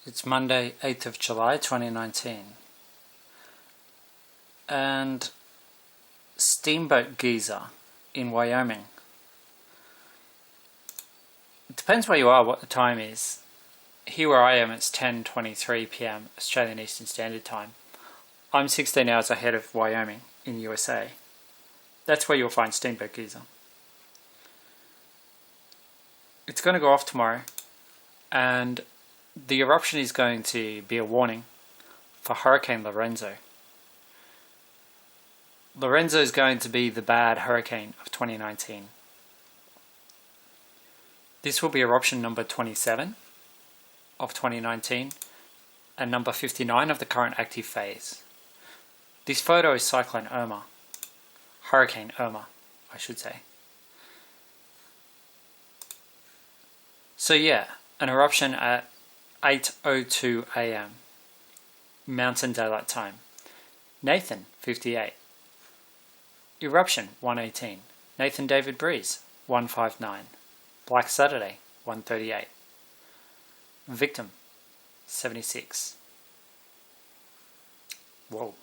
It's Monday, 8th of July 2019. And steamboat geyser in Wyoming. It depends where you are, what the time is. Here where I am, it's 10:23 PM Australian Eastern Standard Time. I'm 16 hours ahead of Wyoming in USA. That's where you'll find steamboat geyser. It's going to go off tomorrow, and the eruption is going to be a warning for Hurricane Lorenzo. Lorenzo is going to be the bad hurricane of 2019. This will be eruption number 27 of 2019 and number 59 of the current active phase. This photo is Cyclone Irma. Hurricane Irma, I should say. So yeah, an eruption at 8:02 AM Mountain Daylight Time. Nathan, 58. Eruption, 1:18. Nathan David Breeze, 1:59. Black Saturday, 1:38. Victim, 76. Whoa.